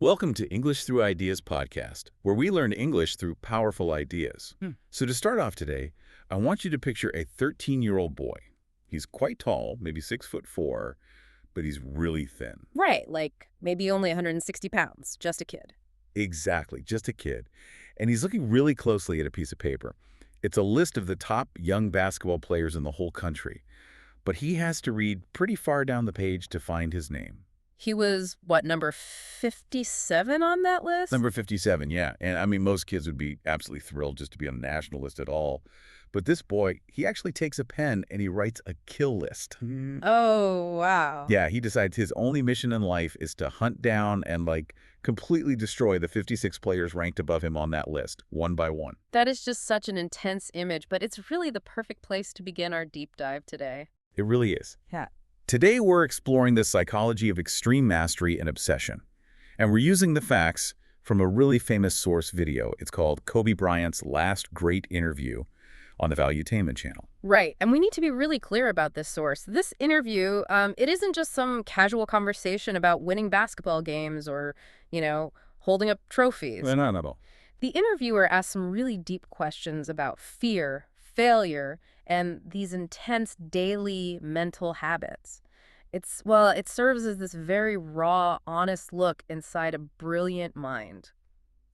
Welcome to English Through Ideas podcast, where we learn English through powerful ideas. So to start off today, I want you to picture a 13-year-old boy. He's quite tall, maybe 6'4", but he's really thin. Right, like maybe only 160 pounds, just a kid. Exactly, just a kid. And he's looking really closely at a piece of paper. It's a list of the top young basketball players in the whole country. But he has to read pretty far down the page to find his name. He was, what, number 57 on that list? Number 57, yeah. And I mean, most kids would be absolutely thrilled just to be on the national list at all. But this boy, he actually takes a pen and he writes a kill list. Oh, wow. Yeah, he decides his only mission in life is to hunt down and, completely destroy the 56 players ranked above him on that list, one by one. That is just such an intense image, but it's really the perfect place to begin our deep dive today. It really is. Yeah. Today, we're exploring the psychology of extreme mastery and obsession. And we're using the facts from a really famous source video. It's called Kobe Bryant's Last Great Interview on the Valuetainment channel. Right, and we need to be really clear about this source. This interview, it isn't just some casual conversation about winning basketball games or, holding up trophies. No, not at all. The interviewer asked some really deep questions about fear, failure, and these intense daily mental habits. It serves as this very raw, honest look inside a brilliant mind.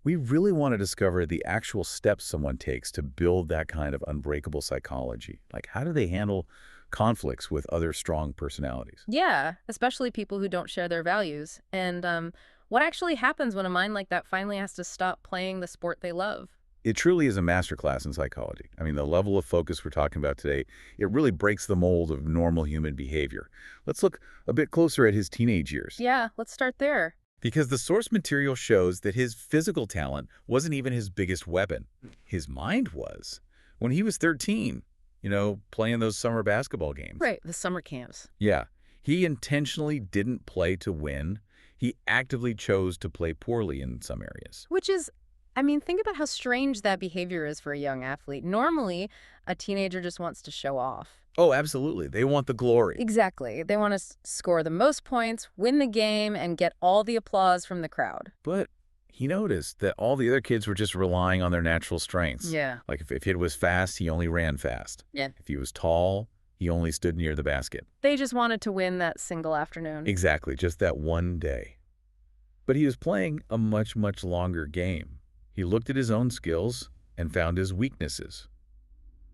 We really want to discover the actual steps someone takes to build that kind of unbreakable psychology. Like, how do they handle conflicts with other strong personalities? Yeah, especially people who don't share their values. And what actually happens when a mind like that finally has to stop playing the sport they love? It truly is a masterclass in psychology. I mean, the level of focus we're talking about today, it really breaks the mold of normal human behavior. Let's look a bit closer at his teenage years. Yeah, let's start there. Because the source material shows that his physical talent wasn't even his biggest weapon. His mind was. When he was 13, playing those summer basketball games. Right, the summer camps. Yeah. He intentionally didn't play to win. He actively chose to play poorly in some areas. Which is, think about how strange that behavior is for a young athlete. Normally, a teenager just wants to show off. Oh, absolutely. They want the glory. Exactly. They want to score the most points, win the game, and get all the applause from the crowd. But he noticed that all the other kids were just relying on their natural strengths. Yeah. Like if he was fast, he only ran fast. Yeah. If he was tall, he only stood near the basket. They just wanted to win that single afternoon. Exactly, just that one day. But he was playing a much, much longer game. He looked at his own skills and found his weaknesses.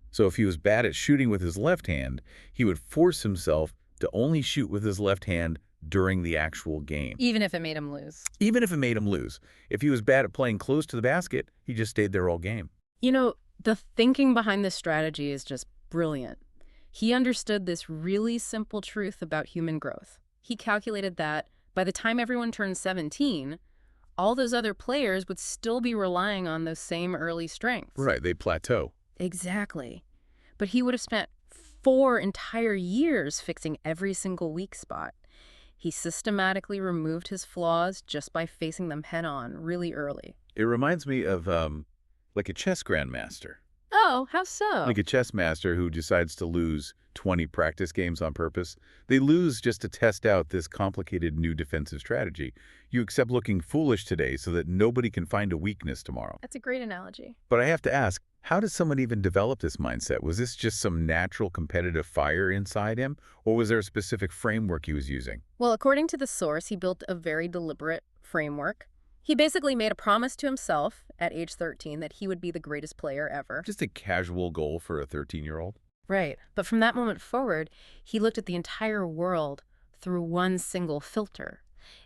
So if he was bad at shooting with his left hand, he would force himself to only shoot with his left hand during the actual game. Even if it made him lose. Even if it made him lose. If he was bad at playing close to the basket, he just stayed there all game. The thinking behind this strategy is just brilliant. He understood this really simple truth about human growth. He calculated that by the time everyone turned 17, all those other players would still be relying on those same early strengths. Right, they plateau. Exactly. But he would have spent 4 entire years fixing every single weak spot. He systematically removed his flaws just by facing them head-on really early. It reminds me of, like a chess grandmaster. Oh, how so? Like a chess master who decides to lose 20 practice games on purpose. They lose just to test out this complicated new defensive strategy. You accept looking foolish today so that nobody can find a weakness tomorrow. That's a great analogy. But I have to ask, how does someone even develop this mindset? Was this just some natural competitive fire inside him, or was there a specific framework he was using? Well, according to the source, he built a very deliberate framework. He basically made a promise to himself at age 13 that he would be the greatest player ever. Just a casual goal for a 13-year-old? Right. But from that moment forward, he looked at the entire world through one single filter.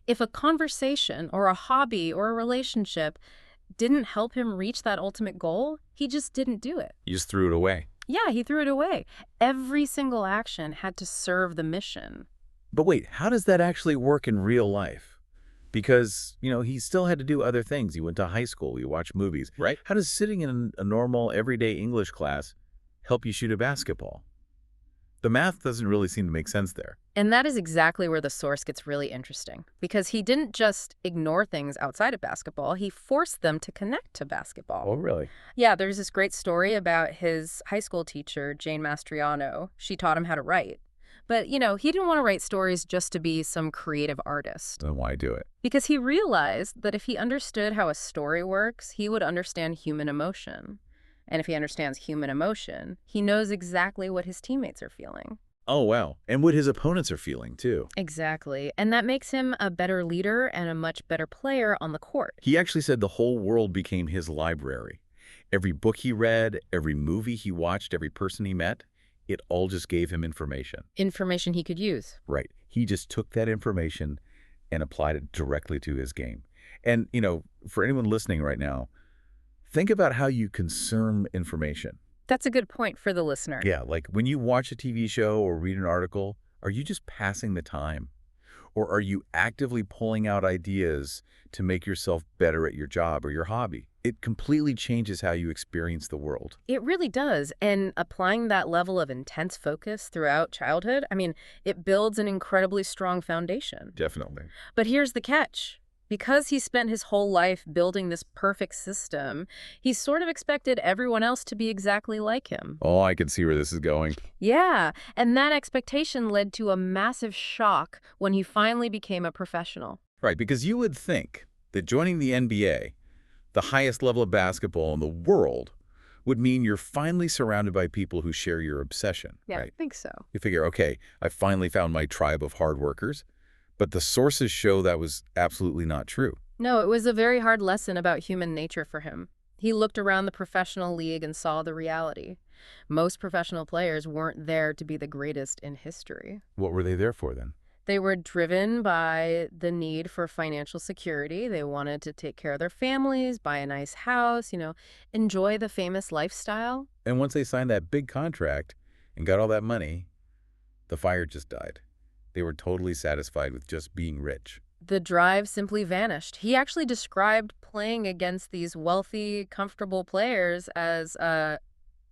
If a conversation or a hobby or a relationship didn't help him reach that ultimate goal, he just didn't do it. You just threw it away. Yeah, he threw it away. Every single action had to serve the mission. But wait, how does that actually work in real life? Because, he still had to do other things. He went to high school. He watched movies. Right. How does sitting in a normal, everyday English class help you shoot a basketball? The math doesn't really seem to make sense there. And that is exactly where the source gets really interesting. Because he didn't just ignore things outside of basketball. He forced them to connect to basketball. Oh, really? Yeah, there's this great story about his high school teacher, Jane Mastriano. She taught him how to write. But, he didn't want to write stories just to be some creative artist. Then why do it? Because he realized that if he understood how a story works, he would understand human emotion. And if he understands human emotion, he knows exactly what his teammates are feeling. Oh, wow. And what his opponents are feeling, too. Exactly. And that makes him a better leader and a much better player on the court. He actually said the whole world became his library. Every book he read, every movie he watched, every person he met, it all just gave him information. Information he could use. Right. He just took that information and applied it directly to his game. And, for anyone listening right now, think about how you consume information. That's a good point for the listener. Yeah, like when you watch a TV show or read an article, are you just passing the time? Or are you actively pulling out ideas to make yourself better at your job or your hobby? It completely changes how you experience the world. It really does. And applying that level of intense focus throughout childhood, it builds an incredibly strong foundation. Definitely. But here's the catch. Because he spent his whole life building this perfect system, he sort of expected everyone else to be exactly like him. Oh, I can see where this is going. Yeah, and that expectation led to a massive shock when he finally became a professional. Right, because you would think that joining the NBA, the highest level of basketball in the world, would mean you're finally surrounded by people who share your obsession. Yeah, right? I think so. You figure, okay, I finally found my tribe of hard workers. But the sources show that was absolutely not true. No, it was a very hard lesson about human nature for him. He looked around the professional league and saw the reality. Most professional players weren't there to be the greatest in history. What were they there for then? They were driven by the need for financial security. They wanted to take care of their families, buy a nice house, enjoy the famous lifestyle. And once they signed that big contract and got all that money, the fire just died. They were totally satisfied with just being rich. The drive simply vanished. He actually described playing against these wealthy, comfortable players as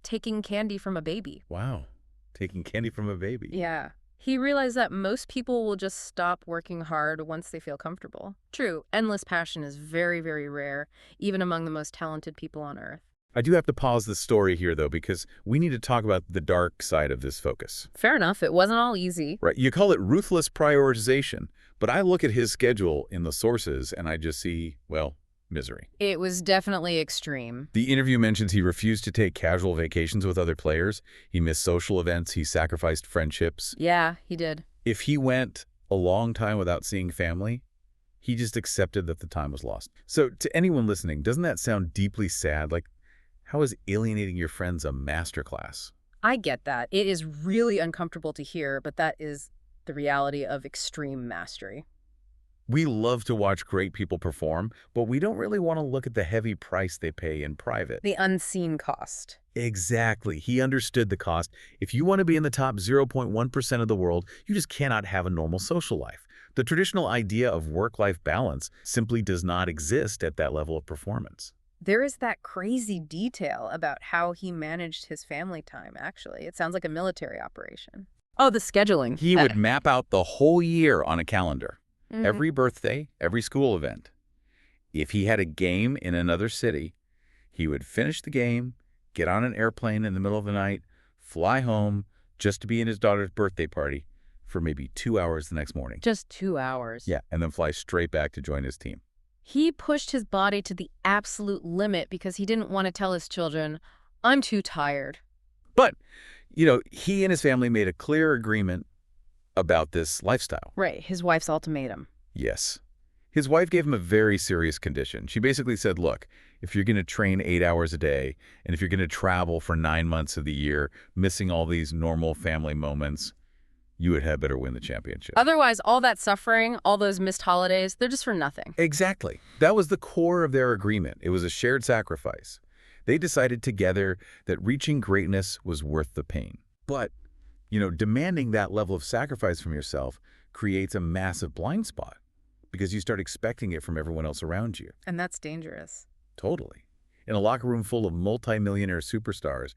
taking candy from a baby. Wow. Taking candy from a baby. Yeah. He realized that most people will just stop working hard once they feel comfortable. True, endless passion is very, very rare, even among the most talented people on Earth. I do have to pause the story here, though, because we need to talk about the dark side of this focus. Fair enough. It wasn't all easy. Right. You call it ruthless prioritization, but I look at his schedule in the sources and I just see, well, misery. It was definitely extreme. The interview mentions he refused to take casual vacations with other players. He missed social events. He sacrificed friendships. Yeah, he did. If he went a long time without seeing family, he just accepted that the time was lost. So to anyone listening, doesn't that sound deeply sad? Like, how is alienating your friends a masterclass? I get that. It is really uncomfortable to hear, but that is the reality of extreme mastery. We love to watch great people perform, but we don't really want to look at the heavy price they pay in private. The unseen cost. Exactly. He understood the cost. If you want to be in the top 0.1% of the world, you just cannot have a normal social life. The traditional idea of work-life balance simply does not exist at that level of performance. There is that crazy detail about how he managed his family time, actually. It sounds like a military operation. Oh, the scheduling. He would map out the whole year on a calendar. Mhm. Every birthday, every school event. If he had a game in another city, he would finish the game, get on an airplane in the middle of the night, fly home just to be in his daughter's birthday party for maybe 2 hours the next morning. Just 2 hours. Yeah, and then fly straight back to join his team. He pushed his body to the absolute limit because he didn't want to tell his children, I'm too tired. But, he and his family made a clear agreement about this lifestyle. Right, his wife's ultimatum. Yes. His wife gave him a very serious condition. She basically said, look, if you're going to train 8 hours a day, and if you're going to travel for 9 months of the year, missing all these normal family moments, you would have better win the championship. Otherwise, all that suffering, all those missed holidays, they're just for nothing. Exactly. That was the core of their agreement. It was a shared sacrifice. They decided together that reaching greatness was worth the pain. But, demanding that level of sacrifice from yourself creates a massive blind spot because you start expecting it from everyone else around you. And that's dangerous. Totally. In a locker room full of multimillionaire superstars,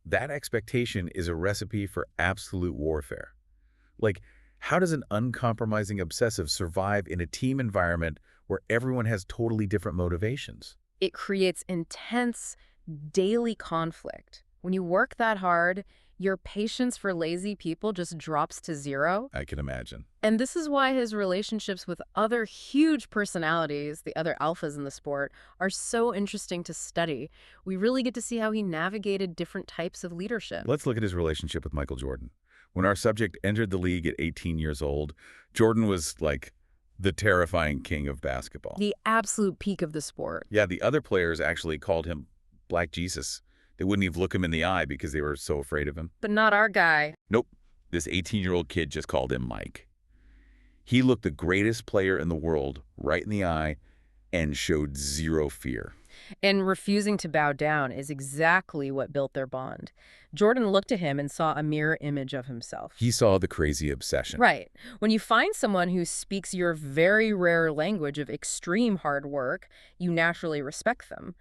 that expectation is a recipe for absolute warfare. Like, how does an uncompromising obsessive survive in a team environment where everyone has totally different motivations? It creates intense, daily conflict. When you work that hard, your patience for lazy people just drops to zero. I can imagine. And this is why his relationships with other huge personalities, the other alphas in the sport, are so interesting to study. We really get to see how he navigated different types of leadership. Let's look at his relationship with Michael Jordan. When our subject entered the league at 18 years old, Jordan was like the terrifying king of basketball. The absolute peak of the sport. Yeah, the other players actually called him Black Jesus. They wouldn't even look him in the eye because they were so afraid of him. But not our guy. Nope. This 18-year-old kid just called him Mike. He looked the greatest player in the world right in the eye and showed zero fear. And refusing to bow down is exactly what built their bond. Jordan looked at him and saw a mirror image of himself. He saw the crazy obsession. Right. When you find someone who speaks your very rare language of extreme hard work, you naturally respect them.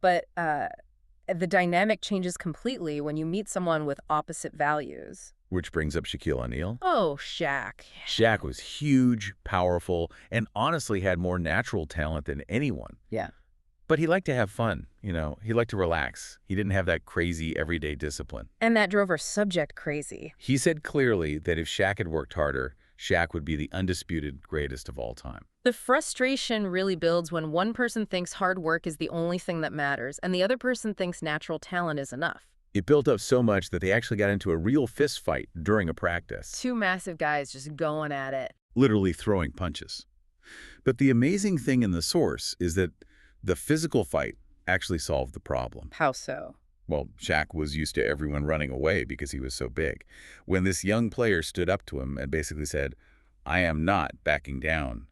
But the dynamic changes completely when you meet someone with opposite values. Which brings up Shaquille O'Neal. Oh, Shaq. Shaq was huge, powerful, and honestly had more natural talent than anyone. Yeah. But he liked to have fun, He liked to relax. He didn't have that crazy everyday discipline. And that drove our subject crazy. He said clearly that if Shaq had worked harder, Shaq would be the undisputed greatest of all time. The frustration really builds when one person thinks hard work is the only thing that matters, and the other person thinks natural talent is enough. It built up so much that they actually got into a real fist fight during a practice. Two massive guys just going at it. Literally throwing punches. But the amazing thing in the source is that the physical fight actually solved the problem. How so? Well, Shaq was used to everyone running away because he was so big. When this young player stood up to him and basically said, "I am not backing down,"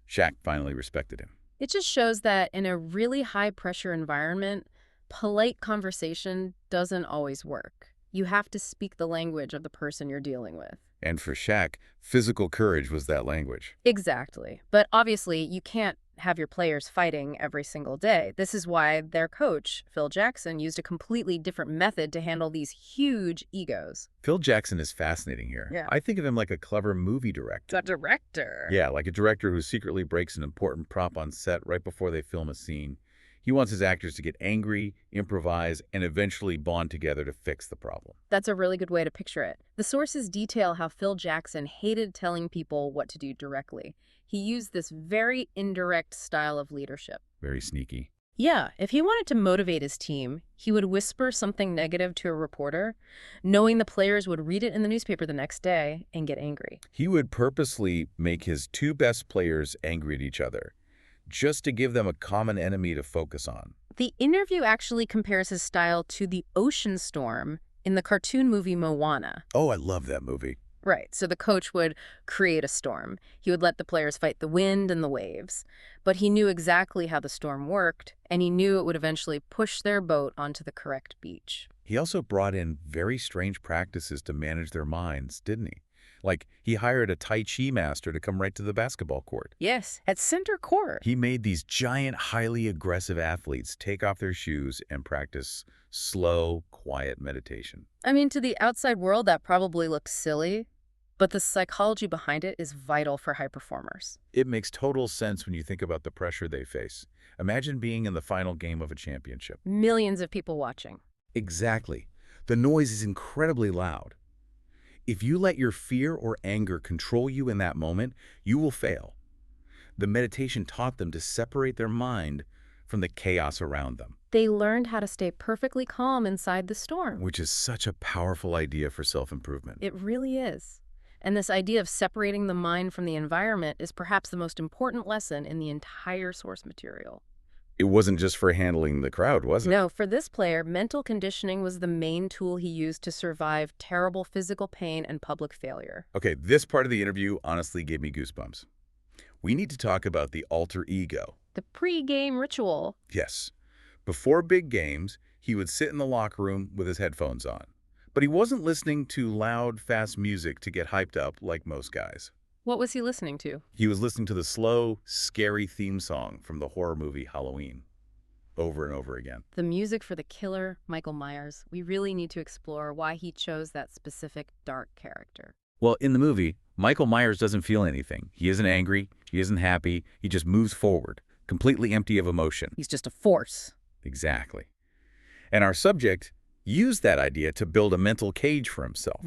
Shaq finally respected him. It just shows that in a really high-pressure environment, polite conversation doesn't always work. You have to speak the language of the person you're dealing with. And for Shaq, physical courage was that language. Exactly. But obviously, you can't have your players fighting every single day. This is why their coach, Phil Jackson, used a completely different method to handle these huge egos. Phil Jackson is fascinating here. Yeah. I think of him like a clever movie director. The director. Yeah, like a director who secretly breaks an important prop on set right before they film a scene. He wants his actors to get angry, improvise, and eventually bond together to fix the problem. That's a really good way to picture it. The sources detail how Phil Jackson hated telling people what to do directly. He used this very indirect style of leadership. Very sneaky. Yeah, if he wanted to motivate his team, he would whisper something negative to a reporter, knowing the players would read it in the newspaper the next day and get angry. He would purposely make his two best players angry at each other, just to give them a common enemy to focus on. The interview actually compares his style to the ocean storm in the cartoon movie Moana. Oh, I love that movie. Right, so the coach would create a storm. He would let the players fight the wind and the waves. But he knew exactly how the storm worked, and he knew it would eventually push their boat onto the correct beach. He also brought in very strange practices to manage their minds, didn't he? Like, he hired a Tai Chi master to come right to the basketball court. Yes, at center court. He made these giant, highly aggressive athletes take off their shoes and practice slow, quiet meditation. I mean, to the outside world, that probably looks silly, but the psychology behind it is vital for high performers. It makes total sense when you think about the pressure they face. Imagine being in the final game of a championship. Millions of people watching. Exactly. The noise is incredibly loud. If you let your fear or anger control you in that moment, you will fail. The meditation taught them to separate their mind from the chaos around them. They learned how to stay perfectly calm inside the storm. Which is such a powerful idea for self-improvement. It really is. And this idea of separating the mind from the environment is perhaps the most important lesson in the entire source material. It wasn't just for handling the crowd, was it? No, for this player, mental conditioning was the main tool he used to survive terrible physical pain and public failure. Okay, this part of the interview honestly gave me goosebumps. We need to talk about the alter ego. The pre-game ritual. Yes. Before big games, he would sit in the locker room with his headphones on. But he wasn't listening to loud, fast music to get hyped up like most guys. What was he listening to? He was listening to the slow, scary theme song from the horror movie Halloween, over and over again. The music for the killer, Michael Myers. We really need to explore why he chose that specific dark character. Well, in the movie, Michael Myers doesn't feel anything. He isn't angry. He isn't happy. He just moves forward, completely empty of emotion. He's just a force. Exactly. And our subject used that idea to build a mental cage for himself.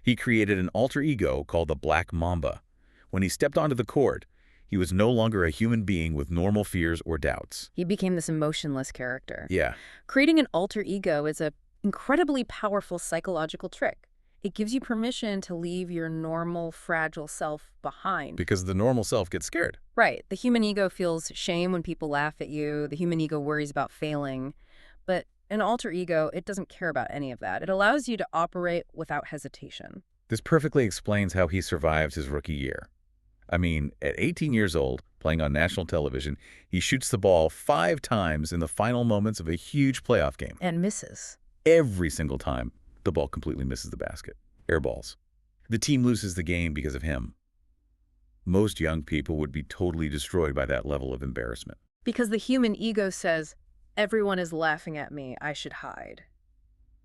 He created an alter ego called the Black Mamba. When he stepped onto the court, he was no longer a human being with normal fears or doubts. He became this emotionless character. Yeah, Creating an alter ego is an incredibly powerful psychological trick. It gives you permission to leave your normal, fragile self behind. because the normal self gets scared. Right. The human ego feels shame when people laugh at you. The human ego worries about failing. But an alter ego, it doesn't care about any of that. It allows you to operate without hesitation. This perfectly explains how he survived his rookie year. I mean, at 18 years old, playing on national television, he shoots the ball 5 times in the final moments of a huge playoff game. And misses. Every single time, the ball completely misses the basket. Air balls. The team loses the game because of him. Most young people would be totally destroyed by that level of embarrassment. Because the human ego says, everyone is laughing at me, I should hide.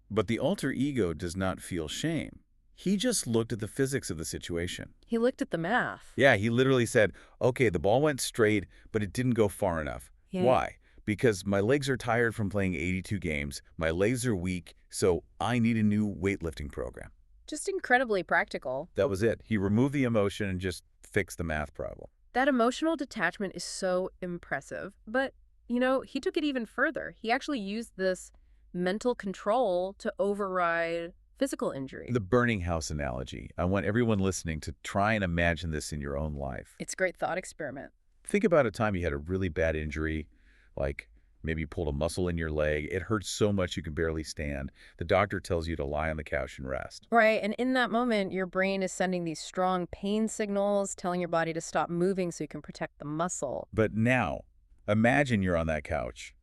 But the alter ego does not feel shame. He just looked at the physics of the situation. He looked at the math. Yeah, he literally said, okay, the ball went straight, but it didn't go far enough. Yeah. Why? Because my legs are tired from playing 82 games, my legs are weak, so I need a new weightlifting program. Just incredibly practical. That was it. He removed the emotion and just fixed the math problem. That emotional detachment is so impressive. But, he took it even further. He actually used this mental control to override physical injury. The burning house analogy. I want everyone listening to try and imagine this in your own life. It's a great thought experiment. Think about a time you had a really bad injury, like maybe you pulled a muscle in your leg. It hurts so much you can barely stand. The doctor tells you to lie on the couch and rest. Right, and in that moment, your brain is sending these strong pain signals, telling your body to stop moving so you can protect the muscle. But now, imagine you're on that couch,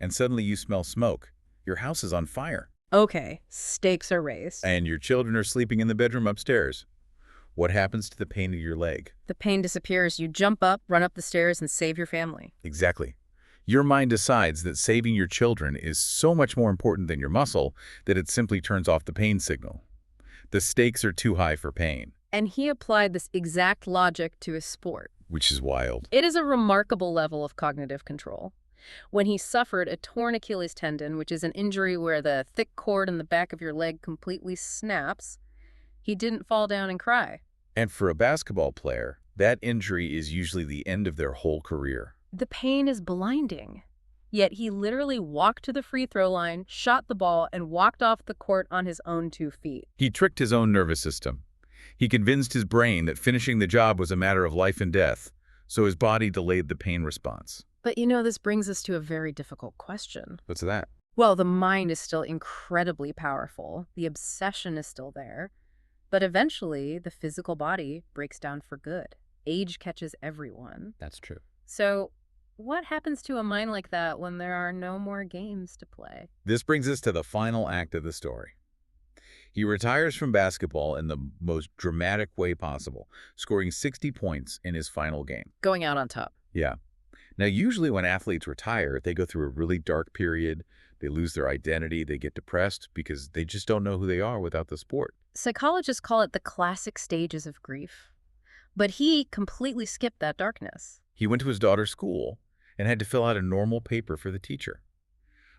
and suddenly you smell smoke. Your house is on fire. Okay, stakes are raised. And your children are sleeping in the bedroom upstairs. What happens to the pain in your leg? The pain disappears. You jump up, run up the stairs, and save your family. Exactly. Your mind decides that saving your children is so much more important than your muscle that it simply turns off the pain signal. The stakes are too high for pain. And he applied this exact logic to his sport. Which is wild. It is a remarkable level of cognitive control. When he suffered a torn Achilles tendon, which is an injury where the thick cord in the back of your leg completely snaps, he didn't fall down and cry. And for a basketball player, that injury is usually the end of their whole career. The pain is blinding. Yet he literally walked to the free throw line, shot the ball, and walked off the court on his own 2 feet. He tricked his own nervous system. He convinced his brain that finishing the job was a matter of life and death, so his body delayed the pain response. But this brings us to a very difficult question. What's that? Well, the mind is still incredibly powerful. The obsession is still there. But eventually, the physical body breaks down for good. Age catches everyone. That's true. So what happens to a mind like that when there are no more games to play? This brings us to the final act of the story. He retires from basketball in the most dramatic way possible, scoring 60 points in his final game. Going out on top. Yeah. Now, usually when athletes retire, they go through a really dark period. They lose their identity. They get depressed because they just don't know who they are without the sport. Psychologists call it the classic stages of grief. But he completely skipped that darkness. He went to his daughter's school and had to fill out a normal paper for the teacher.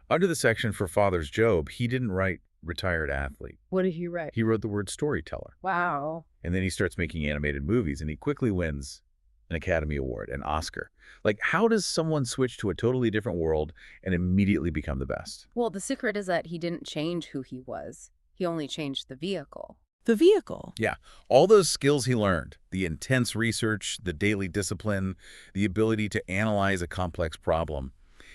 Under the section for Father's Job, he didn't write retired athlete. What did he write? He wrote the word storyteller. Wow. And then he starts making animated movies, and he quickly wins an Academy Award, an Oscar. Like, how does someone switch to a totally different world and immediately become the best? Well, the secret is that he didn't change who he was. He only changed the vehicle. The vehicle. Yeah, all those skills he learned, the intense research, the daily discipline, the ability to analyze a complex problem,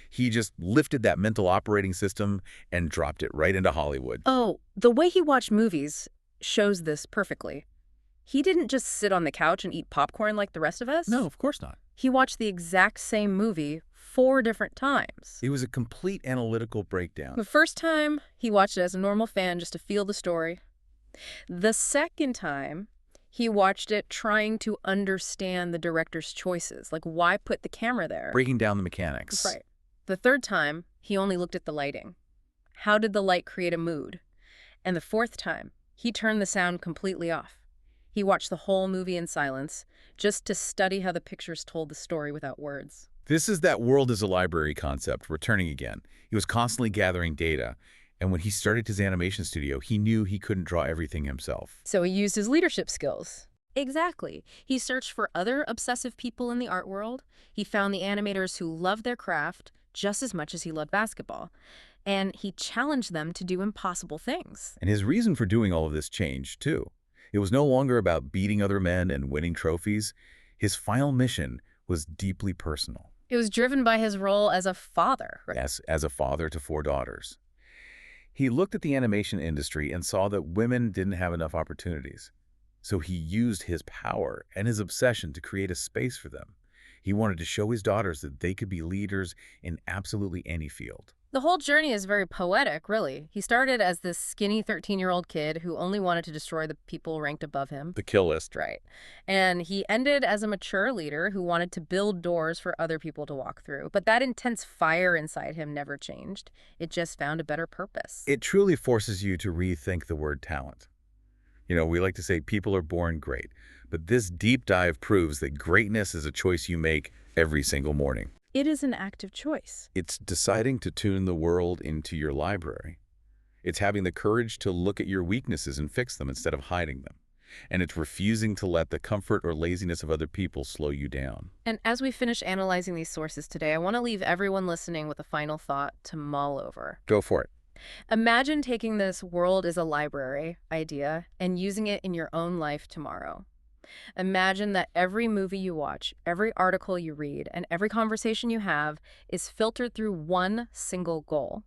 he just lifted that mental operating system and dropped it right into Hollywood. Oh, the way he watched movies shows this perfectly. He didn't just sit on the couch and eat popcorn like the rest of us. No, of course not. He watched the exact same movie 4 different times. It was a complete analytical breakdown. The first time, he watched it as a normal fan just to feel the story. The second time, he watched it trying to understand the director's choices, like why put the camera there. Breaking down the mechanics. Right. The third time, he only looked at the lighting. How did the light create a mood? And the fourth time, he turned the sound completely off. He watched the whole movie in silence, just to study how the pictures told the story without words. This is that world as a library concept returning again. He was constantly gathering data, And when he started his animation studio, he knew he couldn't draw everything himself. So he used his leadership skills. Exactly. He searched for other obsessive people in the art world. He found the animators who loved their craft just as much as he loved basketball. And he challenged them to do impossible things. And his reason for doing all of this changed, too. It was no longer about beating other men and winning trophies. His final mission was deeply personal. It was driven by his role as a father, right? Yes, as a father to 4 daughters. He looked at the animation industry and saw that women didn't have enough opportunities. So he used his power and his obsession to create a space for them. He wanted to show his daughters that they could be leaders in absolutely any field. The whole journey is very poetic, really. He started as this skinny 13-year-old kid who only wanted to destroy the people ranked above him. The kill list. Right. And he ended as a mature leader who wanted to build doors for other people to walk through. But that intense fire inside him never changed. It just found a better purpose. It truly forces you to rethink the word talent. You know, we like to say people are born great, but this deep dive proves that greatness is a choice you make every single morning. It is an active choice. It's deciding to tune the world into your library. It's having the courage to look at your weaknesses and fix them instead of hiding them. And it's refusing to let the comfort or laziness of other people slow you down. And as we finish analyzing these sources today, I want to leave everyone listening with a final thought to mull over. Go for it. Imagine taking this world as a library idea and using it in your own life tomorrow. Imagine that every movie you watch, every article you read, and every conversation you have is filtered through one single goal: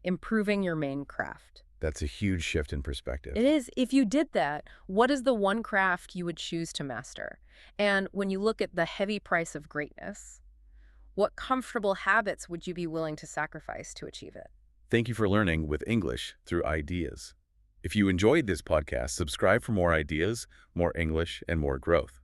improving your main craft. That's a huge shift in perspective. It is. If you did that, what is the one craft you would choose to master? And when you look at the heavy price of greatness, what comfortable habits would you be willing to sacrifice to achieve it? Thank you for learning with English through ideas. If you enjoyed this podcast, subscribe for more ideas, more English, and more growth.